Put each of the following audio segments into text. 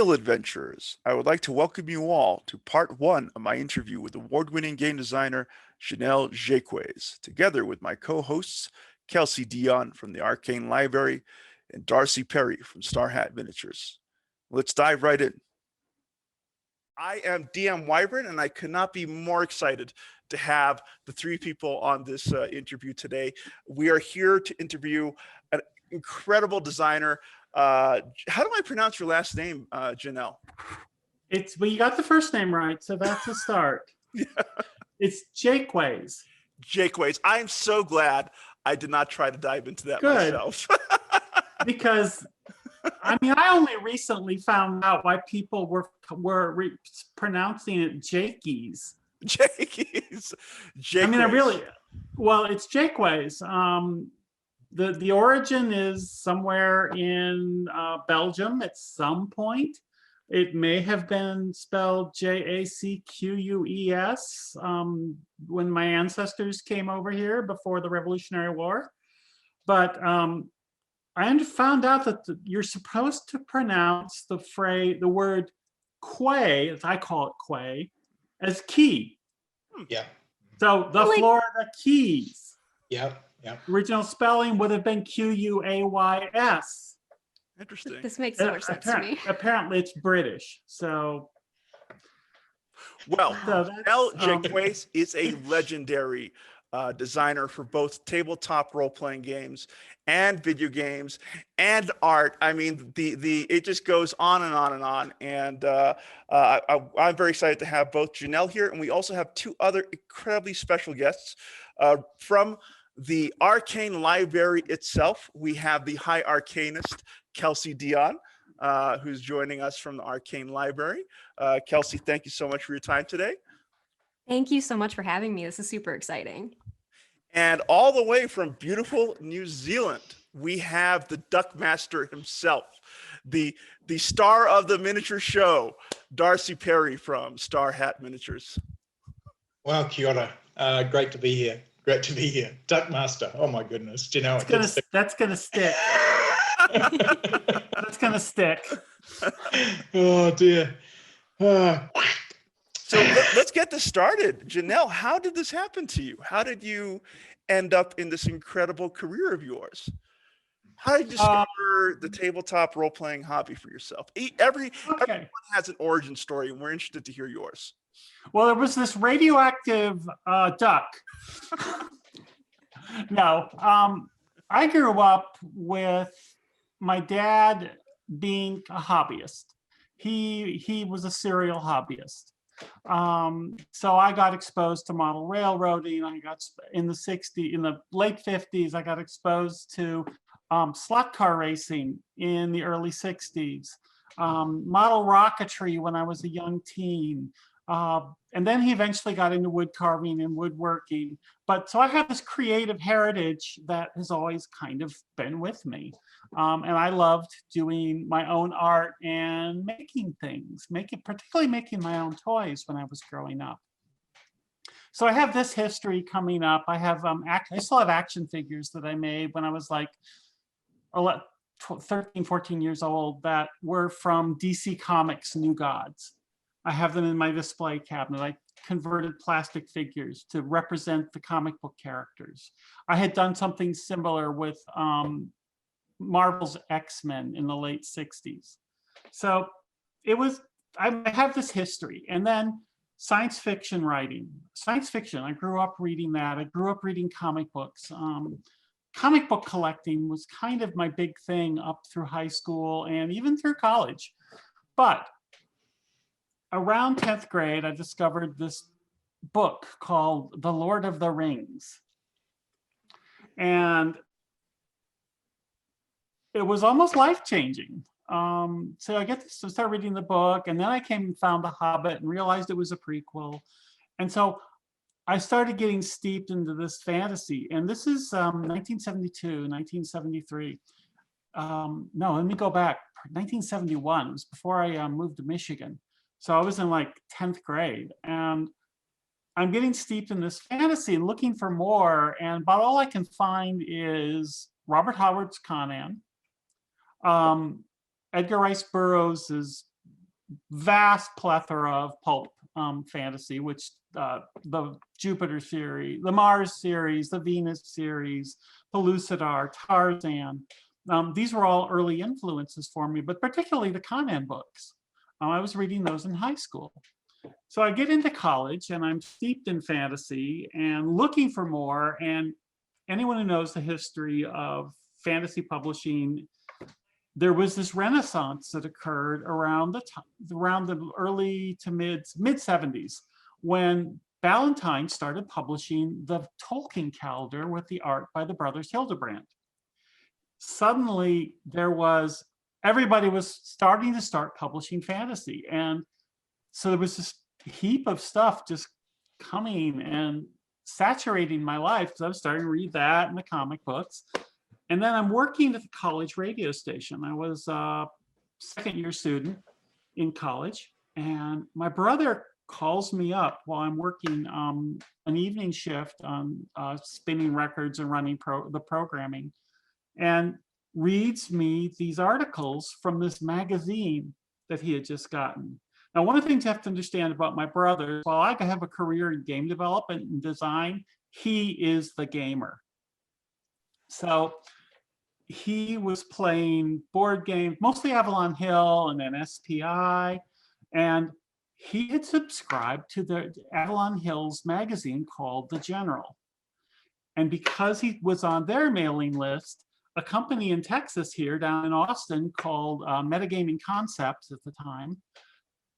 Digital adventurers, I would like to welcome you all to part one of my interview with award-winning game designer Jennell Jaquays, together with my co-hosts Kelsey Dionne from the Arcane Library and Darcy Perry from Star Hat Miniatures. Let's dive right in. I am DM Wyvern, and I could not be more excited to have the three people on this interview today. We are here to interview an incredible designer. How do I pronounce your last name, Jennell? Well, you got the first name right, so that's a start. Yeah. It's Jaquays. Jaquays. I'm so glad I did not try to dive into that myself. Because I mean, I only recently found out why people were pronouncing it Jaquays. Jaquays. I mean, well, it's Jaquays. The origin is somewhere in Belgium at some point. It may have been spelled Jacqueus when my ancestors came over here before the Revolutionary War. But I found out that you're supposed to pronounce the word quay, as I call it quay, as key. Yeah. So the Florida Keys. Yeah. Yeah. Original spelling would have been Quays. Interesting. This makes so much sense to me. Apparently, it's British. So, Jennell Jaquays is a legendary designer for both tabletop role-playing games and video games and art. I mean, it just goes on and on and on. And I'm very excited to have both Jennell here, and we also have two other incredibly special guests from the Arcane Library itself. We have the High Arcanist, Kelsey Dionne, who's joining us from the Arcane Library. Kelsey, thank you so much for your time today. Thank you so much for having me. This is super exciting. And all the way from beautiful New Zealand, we have the Duckmaster himself, the star of the miniature show, Darcy Perry from Star Hat Miniatures. Well, kia ora. Great to be here. Great to be here. Duckmaster. Oh my goodness. Do you know that's gonna stick. That's gonna stick. Oh dear. So let's get this started. Jennell, how did this happen to you? How did you end up in this incredible career of yours? How did you discover the tabletop role-playing hobby for yourself? Everyone has an origin story, and we're interested to hear yours. Well, there was this radioactive duck. No, I grew up with my dad being a hobbyist. He was a serial hobbyist. So I got exposed to model railroading. I got in the late 50s, I got exposed to slot car racing in the early 60s, model rocketry when I was a young teen. And then he eventually got into wood carving and woodworking. But so I have this creative heritage that has always kind of been with me. And I loved doing my own art and making things, particularly making my own toys when I was growing up. So I have this history coming up. I have I still have action figures that I made when I was like 13, 14 years old that were from DC Comics' New Gods. I have them in my display cabinet. I converted plastic figures to represent the comic book characters. I had done something similar with Marvel's X-Men in the late 60s. So I have this history. And then science fiction writing. Science fiction, I grew up reading that. I grew up reading comic books. Comic book collecting was kind of my big thing up through high school and even through college. But around 10th grade, I discovered this book called The Lord of the Rings. And it was almost life-changing. So I get to start reading the book, and then I came and found The Hobbit and realized it was a prequel. And so I started getting steeped into this fantasy. And this is 1972, 1973. No, let me go back. 1971, it was before I moved to Michigan. So I was in like 10th grade, and I'm getting steeped in this fantasy and looking for more. And about all I can find is Robert Howard's Conan, Edgar Rice Burroughs's vast plethora of pulp fantasy, which the Jupiter series, the Mars series, the Venus series, Pellucidar, Tarzan. These were all early influences for me, but particularly the Conan books. I was reading those in high school. So I get into college and I'm steeped in fantasy and looking for more. And anyone who knows the history of fantasy publishing, there was this renaissance that occurred around the early to mid 70s when Ballantine started publishing the Tolkien calendar with the art by the brothers Hildebrand. Suddenly everybody was starting to start publishing fantasy. And so there was this heap of stuff just coming and saturating my life because I was starting to read that and the comic books. And then I'm working at the college radio station. I was a second-year student in college, and my brother calls me up while I'm working an evening shift on spinning records and running the programming, and reads me these articles from this magazine that he had just gotten. Now, one of the things you have to understand about my brother, while I have a career in game development and design, he is the gamer. So he was playing board games, mostly Avalon Hill and then SPI, and he had subscribed to the Avalon Hill's magazine called The General. And because he was on their mailing list, a company in Texas here down in Austin called Metagaming Concepts at the time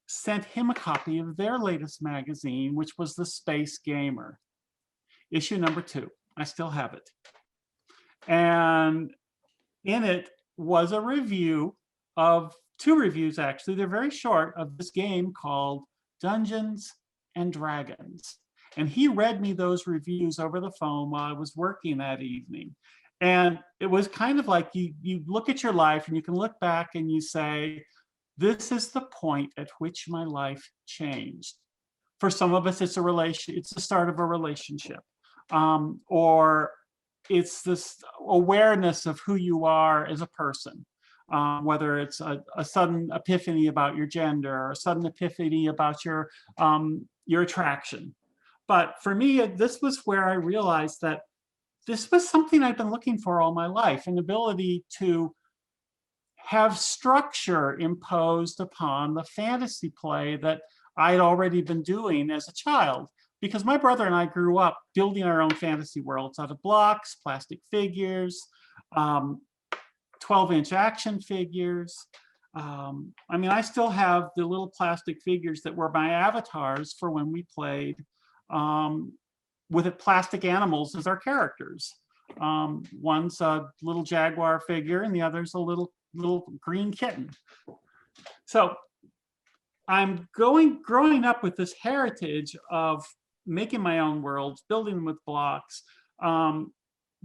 sent him a copy of their latest magazine, which was The Space Gamer, issue number 2. I still have it. And in it was a review of 2 reviews, actually. They're very short, of this game called Dungeons and Dragons. And he read me those reviews over the phone while I was working that evening. And it was kind of like you look at your life and you can look back and you say, this is the point at which my life changed. For some of us, it's the start of a relationship, or it's this awareness of who you are as a person, whether it's a sudden epiphany about your gender or a sudden epiphany about your attraction. But for me, this was where I realized that this was something I've been looking for all my life, an ability to have structure imposed upon the fantasy play that I'd already been doing as a child. Because my brother and I grew up building our own fantasy worlds out of blocks, plastic figures, 12-inch action figures. I mean, I still have the little plastic figures that were my avatars for when we played with plastic animals as our characters. One's a little jaguar figure and the other's a little green kitten. So I'm growing up with this heritage of making my own worlds, building them with blocks,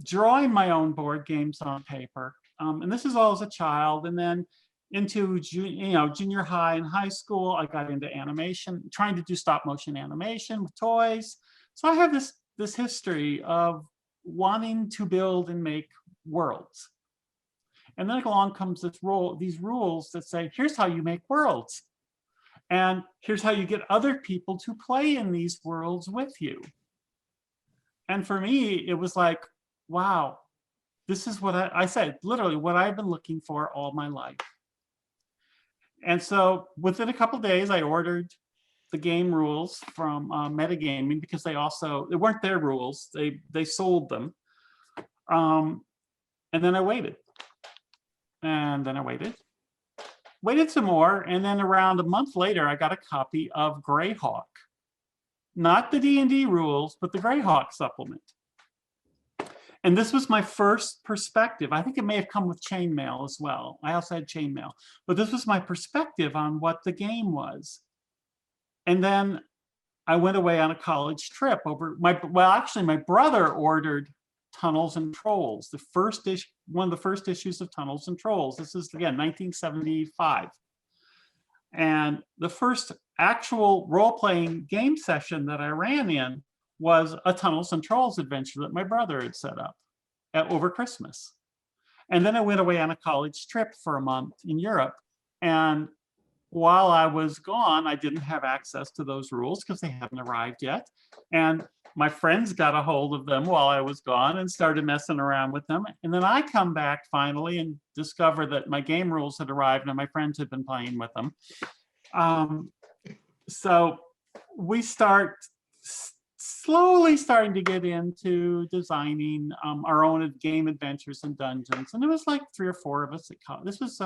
drawing my own board games on paper. And this is all as a child. And then into junior high and high school, I got into animation, trying to do stop motion animation with toys. So I have this history of wanting to build and make worlds. And then along comes these rules that say, here's how you make worlds. And here's how you get other people to play in these worlds with you. And for me, it was like, wow, this is what I said, literally what I've been looking for all my life. And so within a couple of days, I ordered the game rules from Metagaming, because they weren't their rules, they sold them. And then I waited. And then I waited some more, and then around a month later, I got a copy of Greyhawk. Not the D&D rules, but the Greyhawk supplement. And this was my first perspective. I think it may have come with chainmail as well. I also had chainmail, but this was my perspective on what the game was. And then I went away on a college trip my brother ordered Tunnels and Trolls, one of the first issues of Tunnels and Trolls. This is, again, 1975. And the first actual role-playing game session that I ran in was a Tunnels and Trolls adventure that my brother had set up over Christmas. And then I went away on a college trip for a month in Europe. And while I was gone, I didn't have access to those rules because they hadn't arrived yet. And my friends got a hold of them while I was gone and started messing around with them. And then I come back finally and discover that my game rules had arrived and my friends had been playing with them. So we start slowly starting to get into designing our own game adventures and dungeons. And there was like 3 or 4 of us at college. This was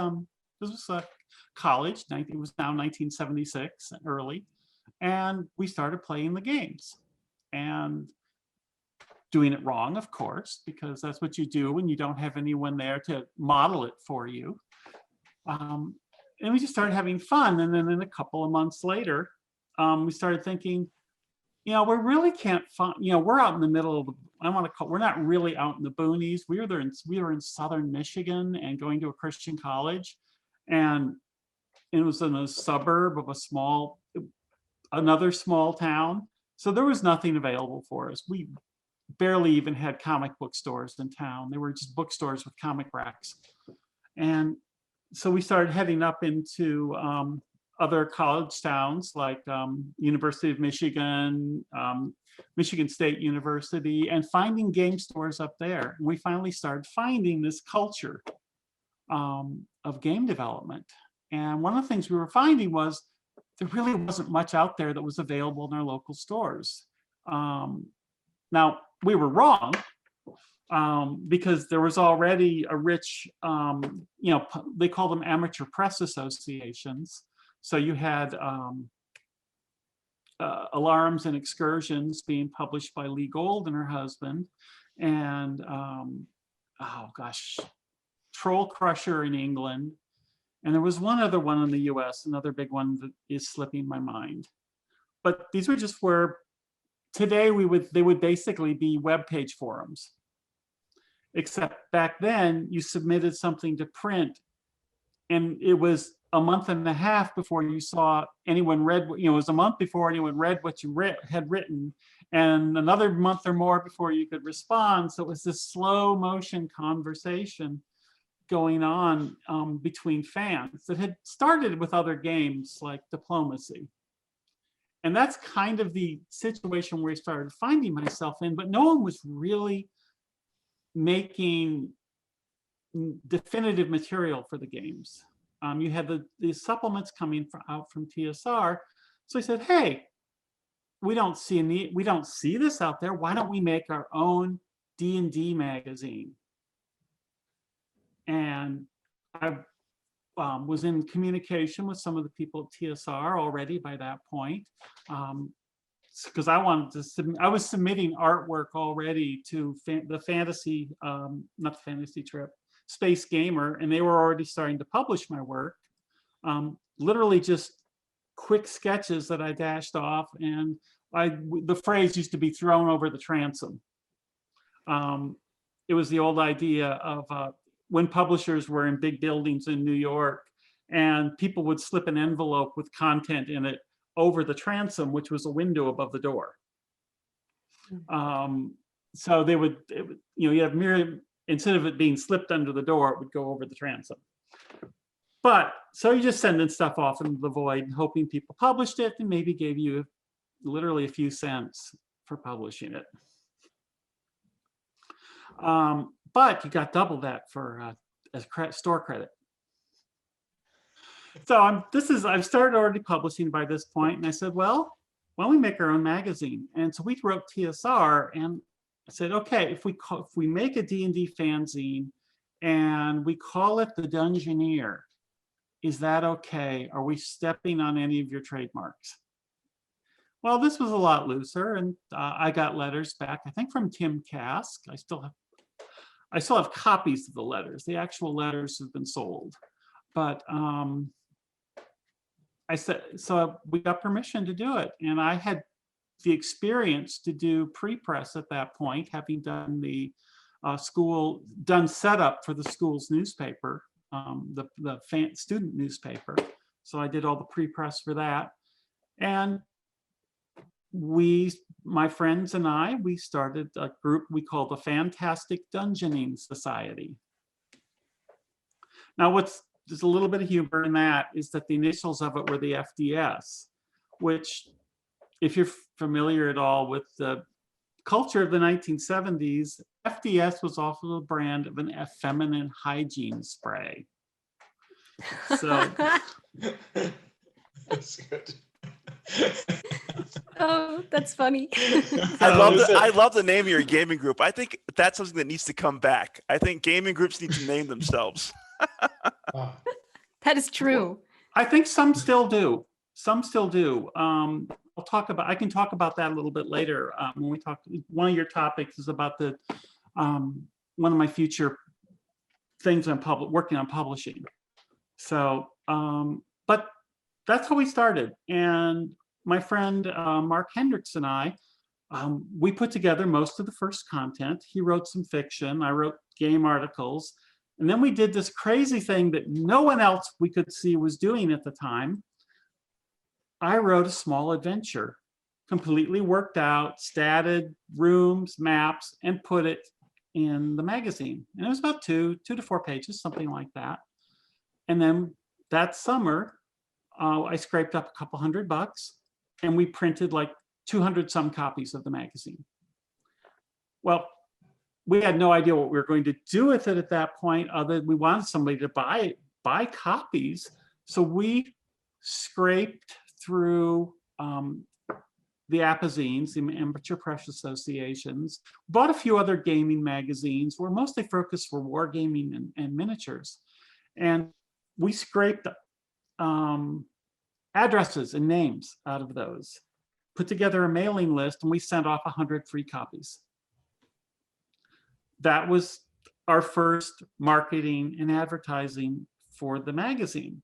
college. It was now 1976, early. And we started playing the games and doing it wrong, of course, because that's what you do when you don't have anyone there to model it for you. And we just started having fun. And then a couple of months later, we started thinking, we really can't find, we're out in the middle of the, we're not really out in the boonies. We were in southern Michigan and going to a Christian college. And it was in a suburb of another small town. So there was nothing available for us. We barely even had comic book stores in town. They were just bookstores with comic racks. And so we started heading up into other college towns like University of Michigan, Michigan State University, and finding game stores up there. And we finally started finding this culture of game development. And one of the things we were finding was there really wasn't much out there that was available in our local stores. Now, we were wrong, because there was already a rich, they call them amateur press associations. So you had Alarms and Excursions being published by Lee Gold and her husband, and Troll Crusher in England. And there was one other one in the US, another big one that is slipping my mind. But these were just where today they would basically be web page forums. Except back then you submitted something to print and it was a month and a half before you saw anyone read, it was a month before anyone read what you had written, and another month or more before you could respond. So it was this slow motion conversation going on between fans that had started with other games like Diplomacy. And that's kind of the situation where I started finding myself in, but no one was really making definitive material for the games. You had the supplements coming out from TSR. So I said, hey, we don't see this out there. Why don't we make our own D&D magazine? And I was in communication with some of the people at TSR already by that point, because I wanted to I was submitting artwork already to the fantasy, not the fantasy trip, Space Gamer, and they were already starting to publish my work. Literally just quick sketches that I dashed off, and the phrase used to be thrown over the transom. It was the old idea of when publishers were in big buildings in New York and people would slip an envelope with content in it over the transom, which was a window above the door. So they would, you have instead of it being slipped under the door, it would go over the transom. But so you just sending stuff off into the void and hoping people published it and maybe gave you literally a few cents for publishing it. But you got double that for as store credit. So I've started already publishing by this point, and I said, well, why don't we make our own magazine? And so we wrote TSR, and I said, okay, if we make a D&D fanzine and we call it The Dungeoneer, is that okay? Are we stepping on any of your trademarks? Well, this was a lot looser, and I got letters back, I think from Tim Kask. I still have copies of the letters. The actual letters have been sold. But I said, so we got permission to do it. And I had the experience to do pre-press at that point, having done the setup for the school's newspaper, the student newspaper. So I did all the pre-press for that. And my friends and I, we started a group we called the Fantastic Dungeoning Society. Now, what's there's a little bit of humor in that, is that the initials of it were the FDS, which, if you're familiar at all with the culture of the 1970s, FDS was also a brand of a feminine hygiene spray. So That's good. Oh, that's funny. I love the name of your gaming group. I think that's something that needs to come back. I think gaming groups need to name themselves. Oh, That is true. I think some still do. Some still do. I can talk about that a little bit later when we talk. One of your topics is about the one of my future things I'm working on publishing. So, but that's how we started. And my friend Mark Hendricks and I, we put together most of the first content. He wrote some fiction. I wrote game articles. And then we did this crazy thing that no one else we could see was doing at the time. I wrote a small adventure, completely worked out, statted rooms, maps, and put it in the magazine. And it was about 2 to 4 pages, something like that. And then that summer, I scraped up a couple $100 and we printed like 200 some copies of the magazine. Well, we had no idea what we were going to do with it at that point, other than we wanted somebody to buy copies. So we scraped through the Apazines, the Amateur Press Associations, bought a few other gaming magazines. We're mostly focused for wargaming and miniatures. And we scraped addresses and names out of those, put together a mailing list, and we sent off 100 free copies. That was our first marketing and advertising for the magazine.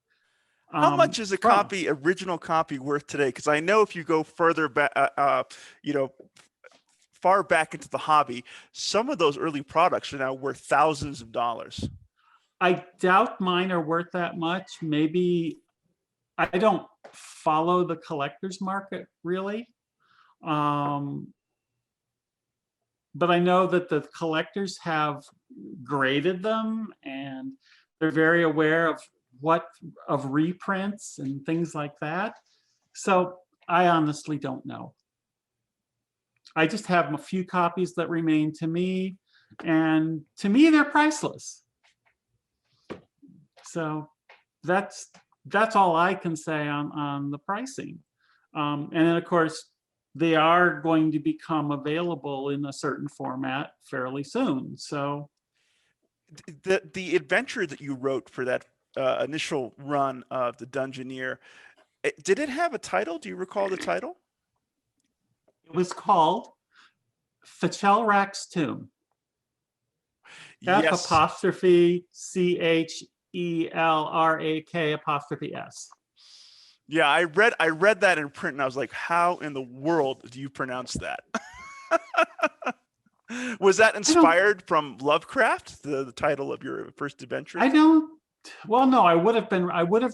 How much is a copy, original copy, worth today? Because I know if you go further back, far back into the hobby, some of those early products are now worth thousands of dollars. I doubt mine are worth that much. Maybe I don't follow the collector's market really. But I know that the collectors have graded them and they're very aware of reprints and things like that. So I honestly don't know. I just have a few copies that remain to me, and to me they're priceless. So that's all I can say on the pricing. And then of course, they are going to become available in a certain format fairly soon. So the adventure that you wrote for that initial run of the Dungeoneer, did it have a title? Do you recall the title? it was called Fachelrak's Tomb. Yes. F''CHELRAK''S. Yeah, I read that in print and I was like, how in the world do you pronounce that? Was that inspired from Lovecraft, the title of your first adventure? Well, no, I would have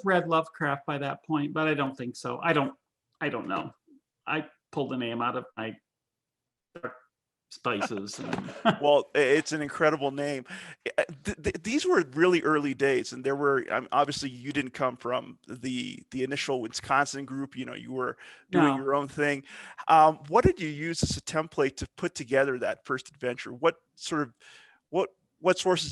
read Lovecraft by that point, but I don't think so. I don't know. I pulled the name out of my spices. Well, it's an incredible name. These were really early days, and there were obviously you didn't come from the initial Wisconsin group. You were doing your own thing. What did you use as a template to put together that first adventure? What sources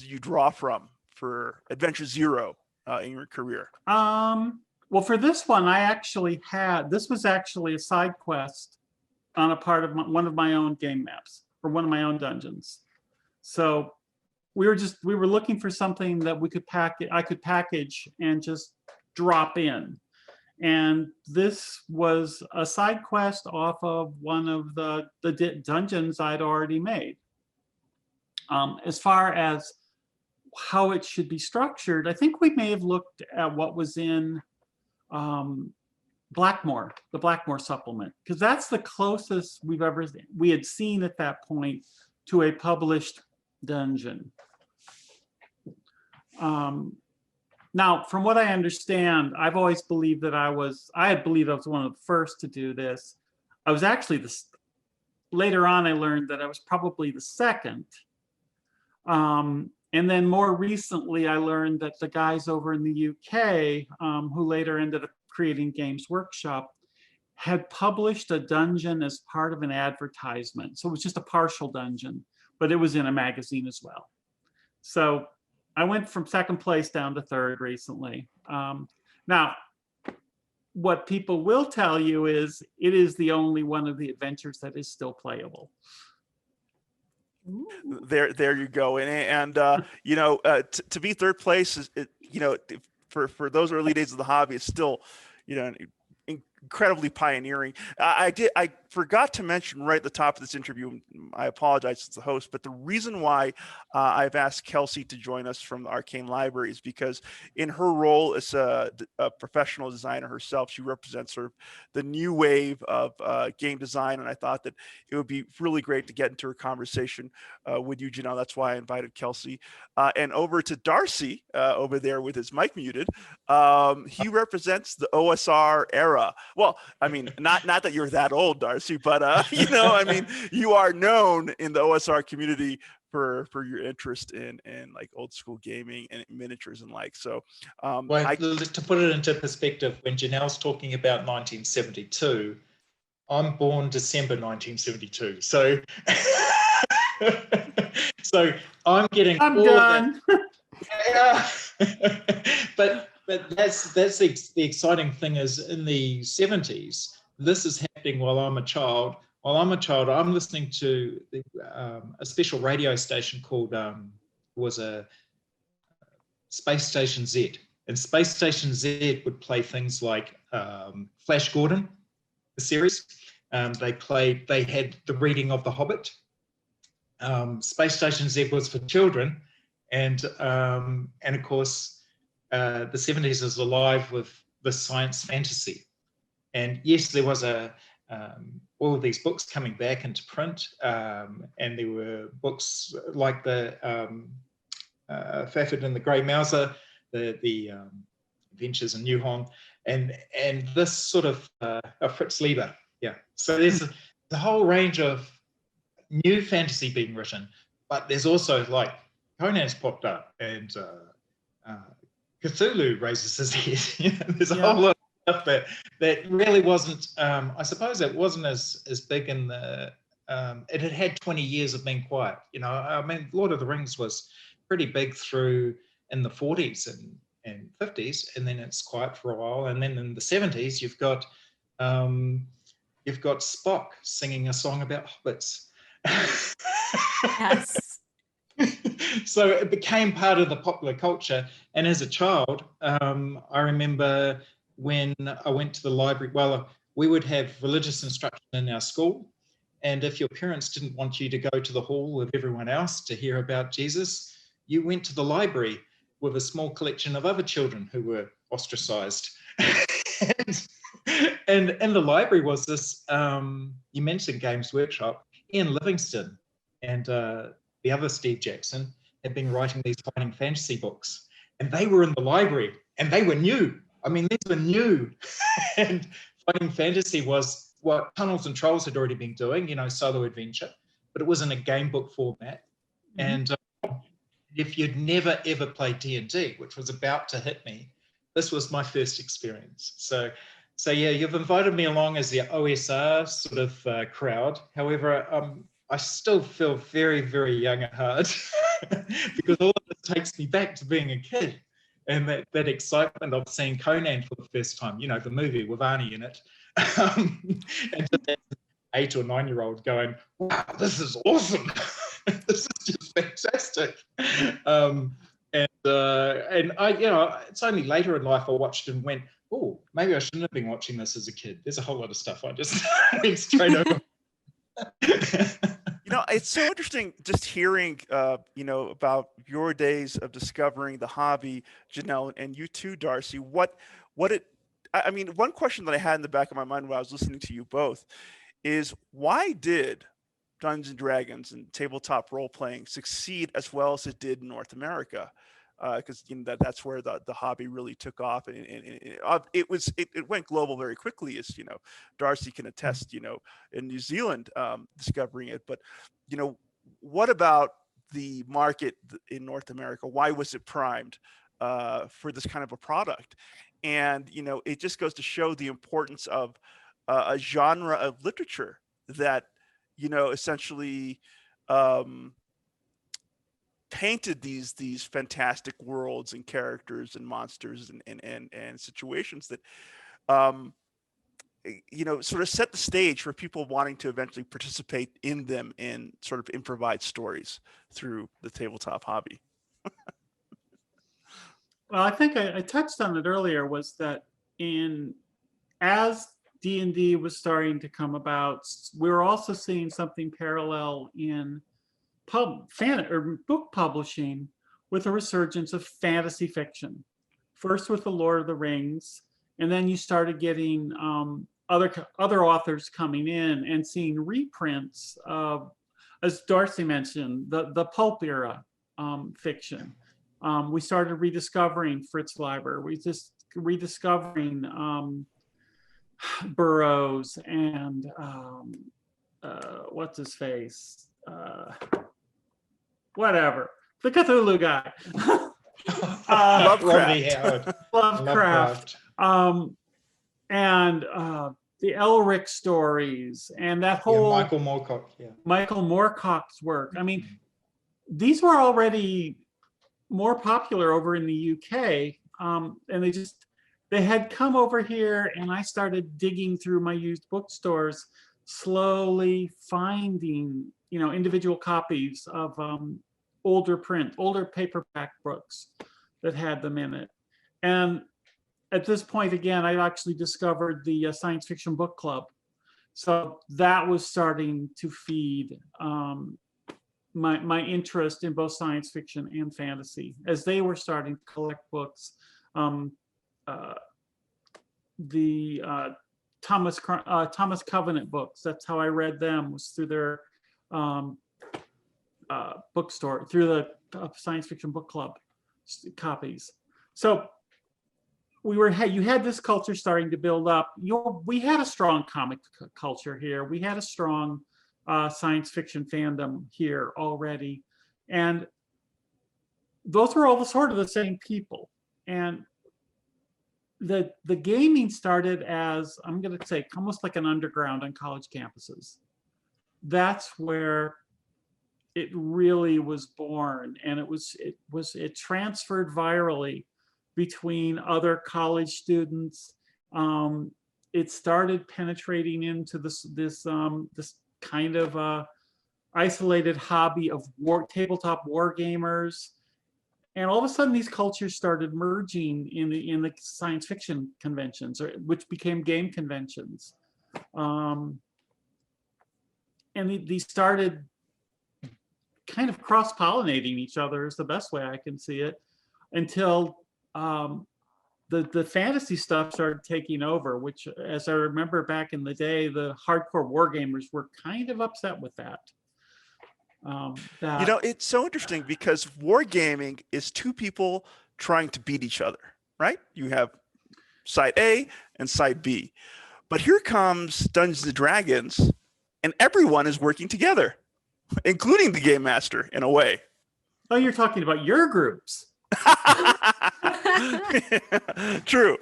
did you draw from for Adventure Zero in your career? Well, for this one, this was actually a side quest on a part of one of my own game maps for one of my own dungeons. So we were looking for something that I could package and just drop in. And this was a side quest off of one of the dungeons I'd already made. As far as how it should be structured, I think we may have looked at what was in Blackmore, the Blackmore supplement, because that's the closest we had seen at that point to a published dungeon. Now, from what I understand, I've always believed that I believed I was one of the first to do this. I was actually later on I learned that I was probably the second. And then more recently, I learned that the guys over in the UK, who later ended up creating Games Workshop, had published a dungeon as part of an advertisement. So it was just a partial dungeon, but it was in a magazine as well. So I went from second place down to third recently. Now, what people will tell you is it is the only one of the adventures that is still playable. There you go. And you know, to be third place is, you know, for those early days of the hobby, it's still, you know, incredibly pioneering. I forgot to mention right at the top of this interview, I apologize as the host, but the reason why I've asked Kelsey to join us from the Arcane Library is because in her role as a professional designer herself, she represents sort of the new wave of game design, and I thought that it would be really great to get into a conversation with you, Jennell. That's why I invited Kelsey. And over to Darcy over there with his mic muted. He represents the OSR era. Well, I mean, not that you're that old, Darcy, but you know, I mean, you are known in the OSR community for your interest in like old school gaming and miniatures and like. So well, to put it into perspective, when Jennell's talking about 1972, I'm born December 1972. So so I'm getting I'm all done. of that. but that's the exciting thing is in the 70s, this is happening while I'm a child. While I'm a child, I'm listening to a special radio station called was a Space Station Z, and Space Station Z would play things like Flash Gordon, the series. They had the reading of The Hobbit. Space Station Z was for children, and of course the 70s is alive with the science fantasy. And yes, there was all of these books coming back into print, and there were books like the Fafhrd and the Grey Mouser, the Adventures in New Hong, and this sort of Fritz Lieber. Yeah, so there's the whole range of new fantasy being written, but there's also like Conan's popped up, and Cthulhu raises his head. You know, there's a whole lot of stuff that really wasn't. I suppose it wasn't as big in the. It had 20 years of being quiet. You know, I mean, Lord of the Rings was pretty big through in the 40s and 50s, and then it's quiet for a while, and then in the 70s you've got Spock singing a song about hobbits. Yes. So it became part of the popular culture. And as a child, I remember when I went to the library, well, we would have religious instruction in our school. And if your parents didn't want you to go to the hall with everyone else to hear about Jesus, you went to the library with a small collection of other children who were ostracized. and in the library was this, you mentioned Games Workshop, Ian Livingstone and the other Steve Jackson had been writing these fighting fantasy books, and they were in the library, and they were new. I mean, these were new. And fighting fantasy was what Tunnels and Trolls had already been doing, you know, solo adventure, but it was in a game book format. Mm-hmm. And if you'd never ever played D&D, which was about to hit me, this was my first experience. So yeah, you've invited me along as the OSR sort of crowd. However, I still feel very, very young at heart because all of this takes me back to being a kid, and that excitement of seeing Conan for the first time, you know, the movie with Arnie in it, and just that 8 or 9-year-old going, wow, this is awesome. This is just fantastic. And I, you know, it's only later in life I watched and went, oh, maybe I shouldn't have been watching this as a kid. There's a whole lot of stuff I just went straight over. You know, it's so interesting just hearing, you know, about your days of discovering the hobby, Jennell, and you too, Darcy. I mean, one question that I had in the back of my mind while I was listening to you both is, why did Dungeons and Dragons and tabletop role playing succeed as well as it did in North America? Because you know that's where the hobby really took off, and it went global very quickly, as you know, Darcy can attest. You know, in New Zealand discovering it, but you know, what about the market in North America? Why was it primed for this kind of a product? And it just goes to show the importance of a genre of literature that essentially painted these fantastic worlds and characters and monsters and situations that sort of set the stage for people wanting to eventually participate in them in sort of improvised stories through the tabletop hobby. Well, I think I touched on it earlier, was that as D&D was starting to come about, we were also seeing something parallel in book publishing, with a resurgence of fantasy fiction. First with the Lord of the Rings, and then you started getting other authors coming in and seeing reprints of, as Darcy mentioned, the pulp era fiction. We started rediscovering Fritz Leiber. We just rediscovering Burroughs and what's his face? Whatever, the Cthulhu guy. Lovecraft. And the Elric stories, and that whole Michael Moorcock's work. I mean, these were already more popular over in the UK, and they had come over here, and I started digging through my used bookstores, slowly finding individual copies of older paperback books that had them in it. And at this point, again, I actually discovered the Science Fiction Book Club. So that was starting to feed my interest in both science fiction and fantasy, as they were starting to collect books. The Thomas Covenant books, that's how I read them, was through their bookstore, through the Science Fiction Book Club copies. So you had this culture starting to build up. We had a strong comic culture here. We had a strong science fiction fandom here already, and those were all the same people. And the gaming started as, I'm going to say, almost like an underground on college campuses. That's where it really was born, and it transferred virally between other college students. It started penetrating into this kind of isolated hobby of tabletop war gamers, and all of a sudden these cultures started merging in the science fiction conventions, which became game conventions, and these started kind of cross-pollinating each other, is the best way I can see it, until the fantasy stuff started taking over, which, as I remember back in the day, the hardcore wargamers were kind of upset with that. It's so interesting because wargaming is two people trying to beat each other, right? You have side A and side B. But here comes Dungeons and Dragons, and everyone is working together, including the game master, in a way. Oh, you're talking about your groups. True.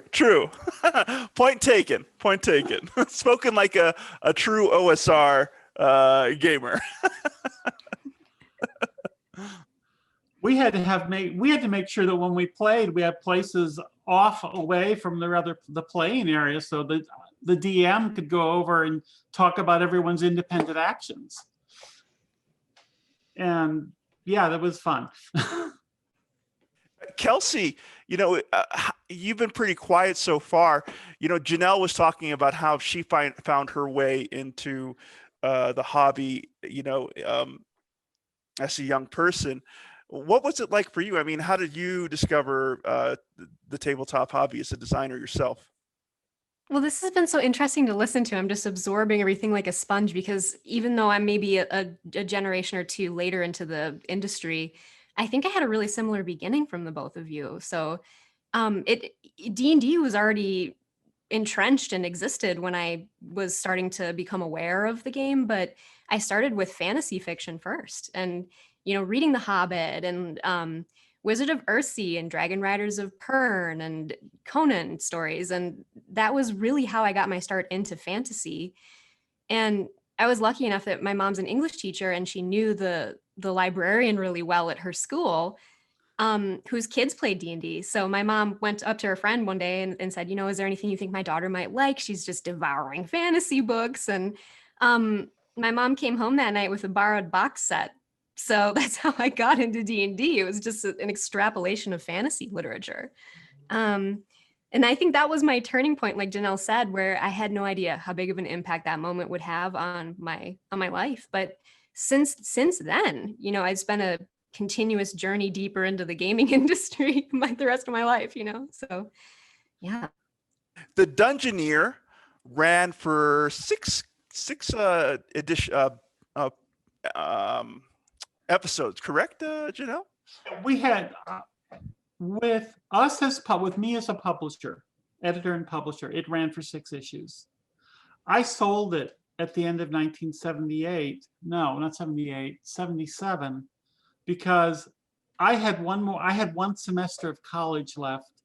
Point taken. Spoken like a true OSR gamer. We had to make sure that when we played, we had places away from the playing area, so that the DM could go over and talk about everyone's independent actions. And yeah, that was fun. Kelsey, you've been pretty quiet so far. Jennell was talking about how she found her way into the hobby, as a young person. What was it like for you? I mean, how did you discover the tabletop hobby as a designer yourself? Well, this has been so interesting to listen to. I'm just absorbing everything like a sponge, because even though I'm maybe a generation or two later into the industry, I think I had a really similar beginning from the both of you. So D&D was already entrenched and existed when I was starting to become aware of the game, but I started with fantasy fiction first. And reading The Hobbit and Wizard of Earthsea and Dragon Riders of Pern and Conan stories. And that was really how I got my start into fantasy. And I was lucky enough that my mom's an English teacher and she knew the librarian really well at her school, whose kids played D&D. So my mom went up to her friend one day and said, is there anything you think my daughter might like? She's just devouring fantasy books. And my mom came home that night with a borrowed box set. So that's how I got into D&D. It was just an extrapolation of fantasy literature. And I think that was my turning point, like Jennell said, where I had no idea how big of an impact that moment would have on my life. But since then, I've spent a continuous journey deeper into the gaming industry the rest of my life, So, yeah. The Dungeoneer ran for six episodes, correct, Jennell? We had with me as a publisher, editor and publisher, it ran for 6 issues. I sold it at the end of 1978. No, not 78, 77, because I had one semester of college left,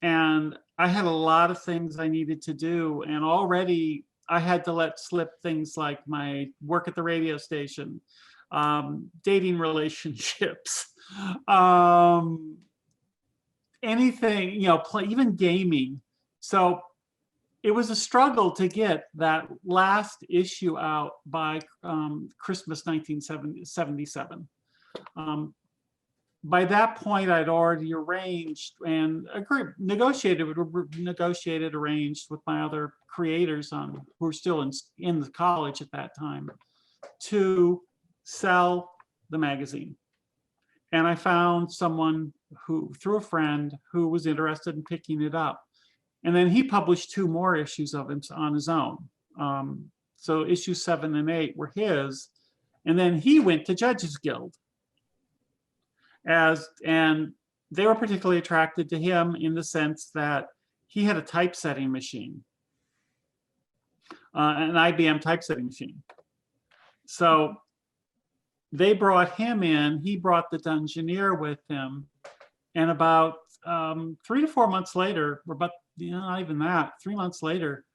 and I had a lot of things I needed to do, and already I had to let slip things like my work at the radio station, dating relationships, anything, even gaming. So it was a struggle to get that last issue out by Christmas 1977. By that point, I'd already arranged and arranged with my other creators who were still in the college at that time to sell the magazine. And I found someone through a friend who was interested in picking it up. And then he published 2 more issues of it on his own. So issues 7 and 8 were his. And then he went to Judges Guild. And they were particularly attracted to him in the sense that he had a typesetting machine, an IBM typesetting machine. So they brought him in, he brought the Dungeoneer with him, and about 3 to 4 months later, or about, not even that, 3 months later,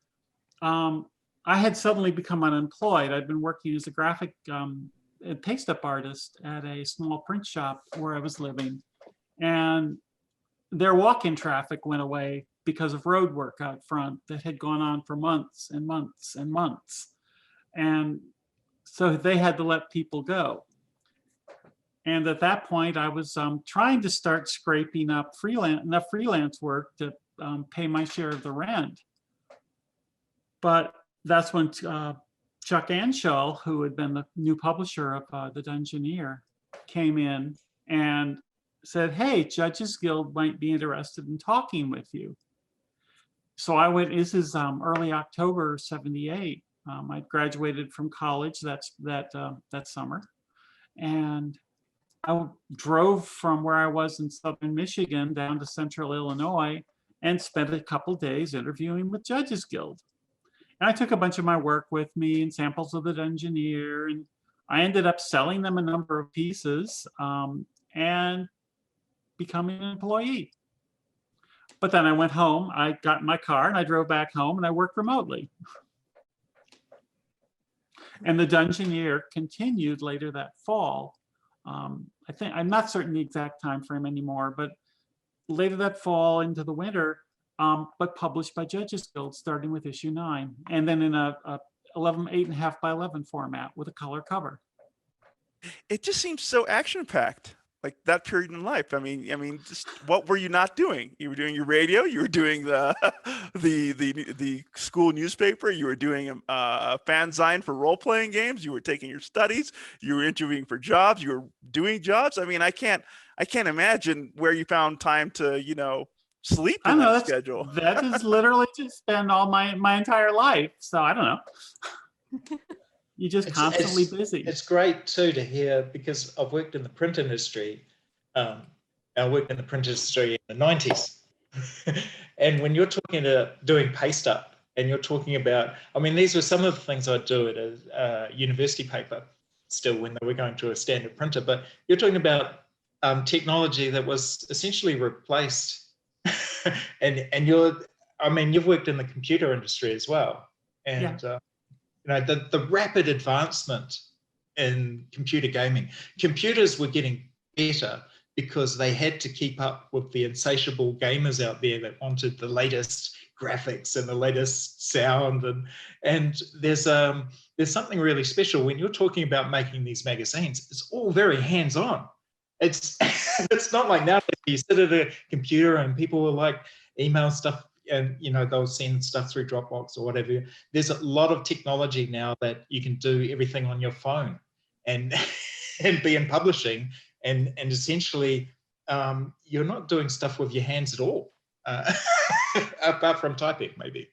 I had suddenly become unemployed. I'd been working as a graphic paste-up artist at a small print shop where I was living, and their walk-in traffic went away because of road work out front that had gone on for months and months and months. And so they had to let people go. And at that point, I was trying to start scraping up enough freelance work to pay my share of the rent. But that's when Chuck Anshall, who had been the new publisher of the Dungeoneer, came in and said, "Hey, Judges Guild might be interested in talking with you." So I went. This is early October '78. I graduated from college that summer, and I drove from where I was in southern Michigan down to central Illinois and spent a couple days interviewing with Judges Guild. And I took a bunch of my work with me and samples of the Dungeoneer, and I ended up selling them a number of pieces and becoming an employee. But then I went home, I got in my car and I drove back home and I worked remotely. And the Dungeoneer continued later that fall. I think, I'm not certain the exact time frame anymore, but later that fall into the winter, but published by Judges Guild, starting with issue 9, and then in a 8.5 by 11 format with a color cover. It just seems so action-packed, like that period in life. I mean, just what were you not doing? You were doing your radio. You were doing the school newspaper. You were doing a fanzine for role-playing games. You were taking your studies. You were interviewing for jobs. You were doing jobs. I mean, I can't imagine where you found time to, sleep in that schedule. That is literally to spend all my entire life. So I don't know. You're just constantly busy. It's great too to hear, because I've worked in the print industry. I worked in the print industry in the 90s. And when you're talking about doing paste up and you're talking about, these were some of the things I'd do at a university paper. still when they were going to a standard printer, but you're talking about technology that was essentially replaced. and you've worked in the computer industry as well. And, the rapid advancement in computer gaming, computers were getting better because they had to keep up with the insatiable gamers out there that wanted the latest graphics and the latest sound. And there's something really special when you're talking about making these magazines. It's all very hands-on. It's not like now you sit at a computer and people will like email stuff and they'll send stuff through Dropbox or whatever. There's a lot of technology now that you can do everything on your phone and be in publishing, and essentially you're not doing stuff with your hands at all, apart from typing maybe.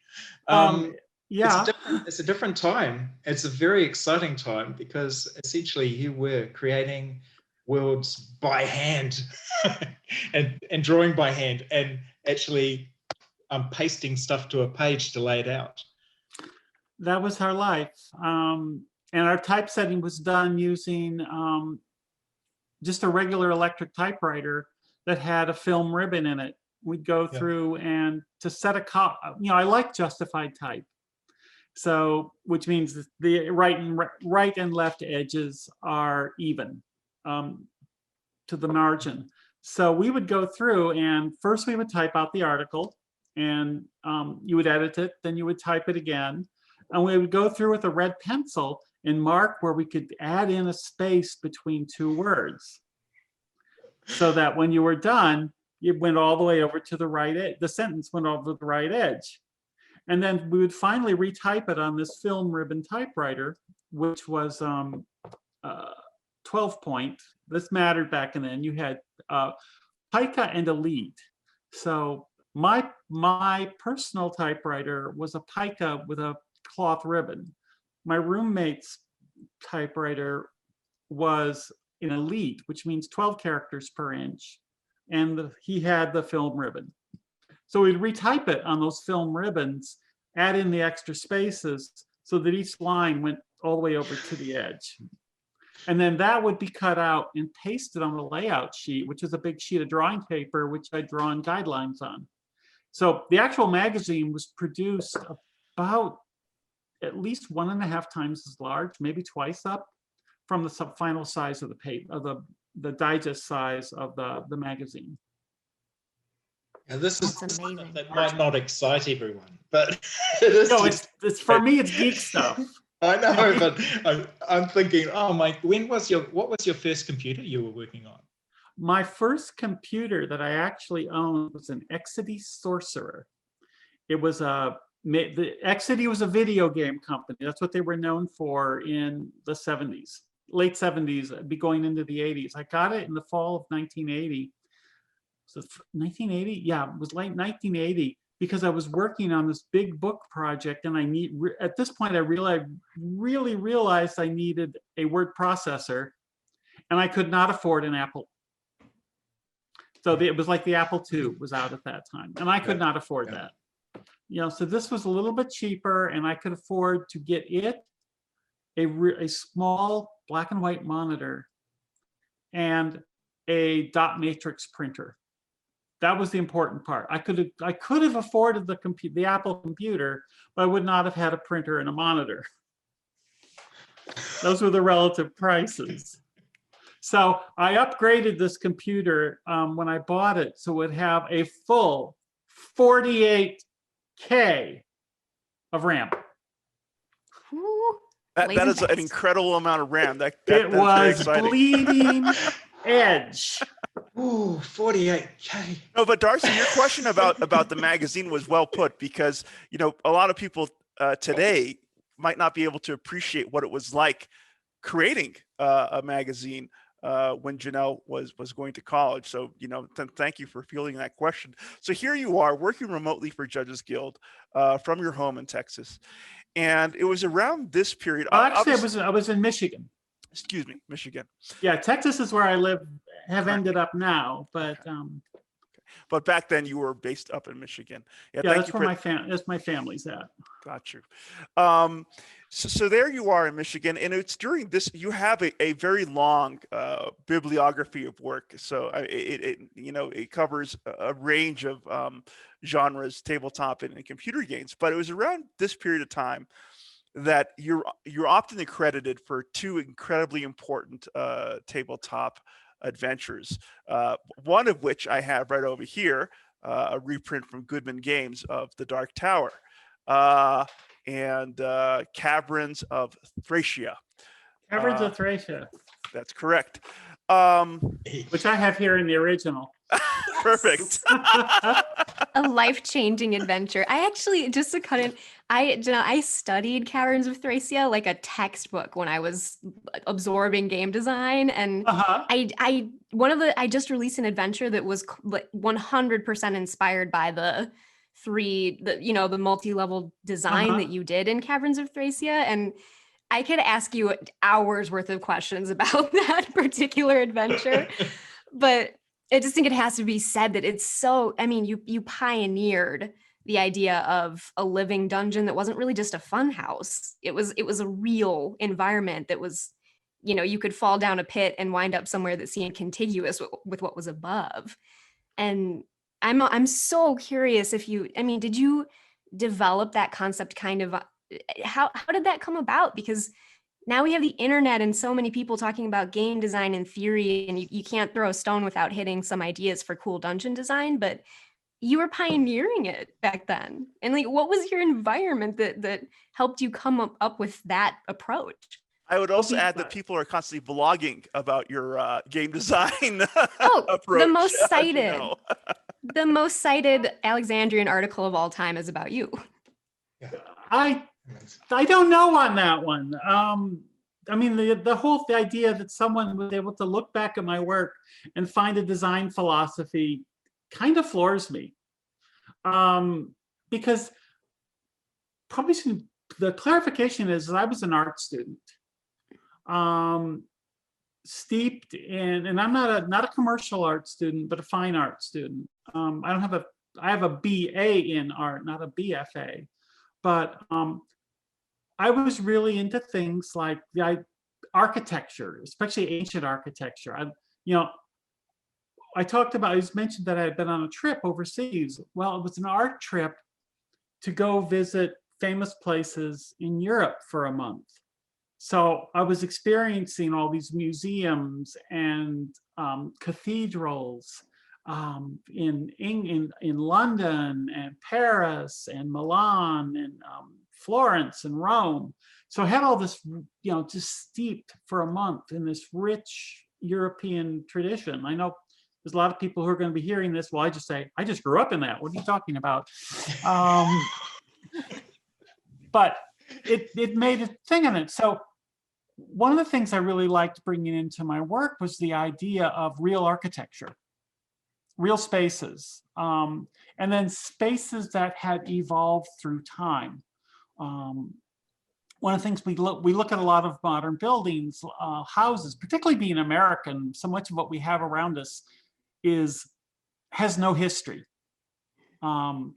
It's a different time. It's a very exciting time because essentially you were creating worlds by hand and drawing by hand and actually pasting stuff to a page to lay it out. That was our life. And our typesetting was done using just a regular electric typewriter that had a film ribbon in it. We'd go through and to set I like justified type. So, which means the right and left edges are even to the margin. So we would go through and first we would type out the article and you would edit it, then you would type it again. And we would go through with a red pencil and mark where we could add in a space between two words. So that when you were done, it went all the way over to the right edge. The sentence went over the right edge. And then we would finally retype it on this film ribbon typewriter, which was 12 point. This mattered back then. You had pica and a lead. So my personal typewriter was a pica with a cloth ribbon. My roommate's typewriter was an elite, which means 12 characters per inch. And he had the film ribbon. So we'd retype it on those film ribbons, add in the extra spaces so that each line went all the way over to the edge. And then that would be cut out and pasted on the layout sheet, which is a big sheet of drawing paper, which I'd drawn guidelines on. So the actual magazine was produced about at least 1.5 times as large, maybe twice up from the final size of the paper, of the digest size of the magazine. And this is amazing. That might not excite everyone, but it is. No, it's for me, it's geek stuff. I know, but I'm thinking, oh my, what was your first computer you were working on? My first computer that I actually owned was an Exidy Sorcerer. It was Exidy was a video game company. That's what they were known for in the 70s, late 70s, going into the 80s. I got it in the fall of 1980. So 1980, yeah, it was late 1980 because I was working on this big book project, and at this point I really realized I needed a word processor, and I could not afford an Apple. So it was like the Apple II was out at that time, and I could not afford that. So this was a little bit cheaper, and I could afford to get it a small black and white monitor and a dot matrix printer. That was the important part. I could have afforded the Apple computer, but I would not have had a printer and a monitor. Those were the relative prices. So I upgraded this computer when I bought it, so it would have a full 48K of RAM. That is an incredible amount of RAM. It was bleeding edge. Ooh, 48K. No, but Darcy, your question about the magazine was well put, because a lot of people today might not be able to appreciate what it was like creating a magazine when Jennell was going to college. So thank you for fielding that question. So here you are working remotely for Judges Guild from your home in Texas, and it was around this period. Well, actually, I was in Michigan. Excuse me, Michigan. Yeah, Texas is where I have ended up now, but but back then you were based up in Michigan. Yeah, that's where that's my family's at. Got you. So there you are in Michigan, and it's during this you have a very long bibliography of work. So it covers a range of genres, tabletop and computer games. But it was around this period of time that you're often accredited for two incredibly important tabletop adventures. One of which I have right over here, a reprint from Goodman Games of The Dark Tower. And Caverns of Thracia. Caverns of Thracia. That's correct. Which I have here in the original. Perfect. A life-changing adventure. I actually, just to cut in, I studied Caverns of Thracia like a textbook when I was absorbing game design, and I just released an adventure that was 100% inspired by the multi-level design that you did in Caverns of Thracia, and I could ask you hours worth of questions about that particular adventure, but I just think it has to be said that it's so, I mean, you pioneered the idea of a living dungeon that wasn't really just a fun house. It was a real environment that was, you could fall down a pit and wind up somewhere that seemed contiguous with what was above. And I'm so curious did you develop that concept kind of, how did that come about? Because now we have the internet and so many people talking about game design and theory, and you can't throw a stone without hitting some ideas for cool dungeon design, but you were pioneering it back then. And what was your environment that helped you come up with that approach? I would also add that people are constantly blogging about your game design approach. The most cited, the most cited Alexandrian article of all time is about you. I don't know on that one. I mean, the idea that someone was able to look back at my work and find a design philosophy kind of floors me. Because probably the clarification is I was an art student, steeped in, and I'm not a commercial art student, but a fine art student. I have a BA in art, not a BFA, but I was really into things like the architecture, especially ancient architecture. I was mentioned that I had been on a trip overseas. Well, it was an art trip to go visit famous places in Europe for a month. So I was experiencing all these museums and cathedrals in London and Paris and Milan and Florence and Rome. So I had all this, just steeped for a month in this rich European tradition. I know there's a lot of people who are going to be hearing this. Well, I just say, I just grew up in that. What are you talking about? But it made a thing in it. So one of the things I really liked bringing into my work was the idea of real architecture, real spaces, and then spaces that had evolved through time. One of the things we look at a lot of modern buildings, houses, particularly being American, so much of what we have around us has no history. Our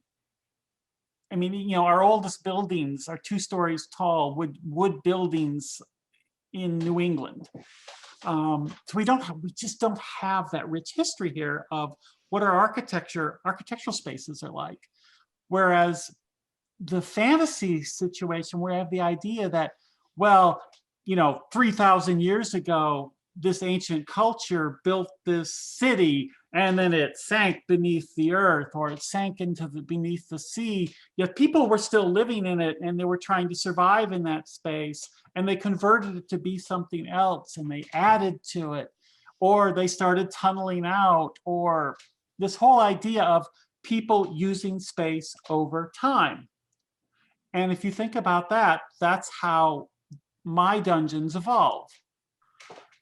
oldest buildings are 2 stories tall, wood buildings in New England. So we just don't have that rich history here of what our architectural spaces are like. Whereas the fantasy situation, where I have the idea that, 3,000 years ago, this ancient culture built this city and then it sank beneath the earth, or it sank beneath the sea, yet people were still living in it and they were trying to survive in that space, and they converted it to be something else and they added to it, or they started tunneling out, or this whole idea of people using space over time. And if you think about that, that's how my dungeons evolve.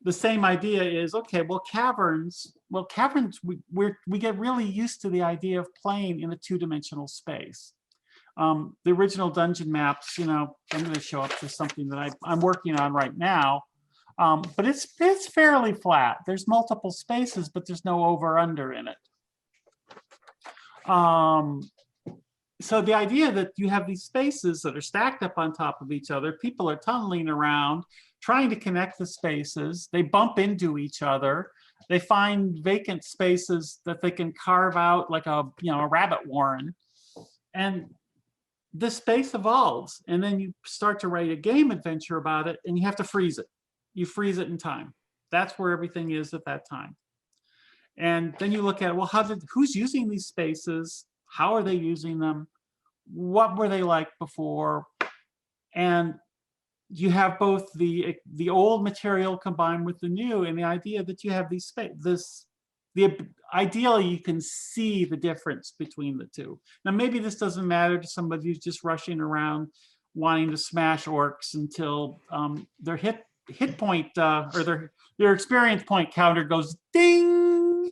The same idea is, okay, caverns, we get really used to the idea of playing in a 2-dimensional space. The original dungeon maps, I'm going to show up to something that I'm working on right now, but it's fairly flat. There's multiple spaces, but there's no over/under in it. so the idea that you have these spaces that are stacked up on top of each other, people are tunneling around, trying to connect the spaces, they bump into each other, they find vacant spaces that they can carve out like a rabbit warren, and the space evolves, and then you start to write a game adventure about it, and you have to freeze it. You freeze it in time. That's where everything is at that time. And then you look at, well, who's using these spaces? How are they using them? What were they like before? And you have both the old material combined with the new, and the idea that you have these ideally you can see the difference between the two. Now, maybe this doesn't matter to somebody who's just rushing around wanting to smash orcs until their hit point or their experience point counter goes ding,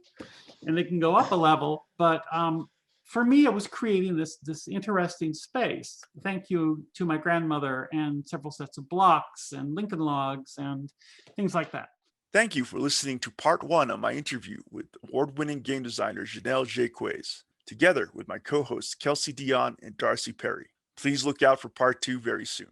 and they can go up a level. But for me, it was creating this interesting space. Thank you to my grandmother and several sets of blocks and Lincoln logs and things like that. Thank you for listening to part 1 of my interview with award-winning game designer Jennell Jaquays, together with my co-hosts Kelsey Dionne and Darcy Perry. Please look out for part 2 very soon.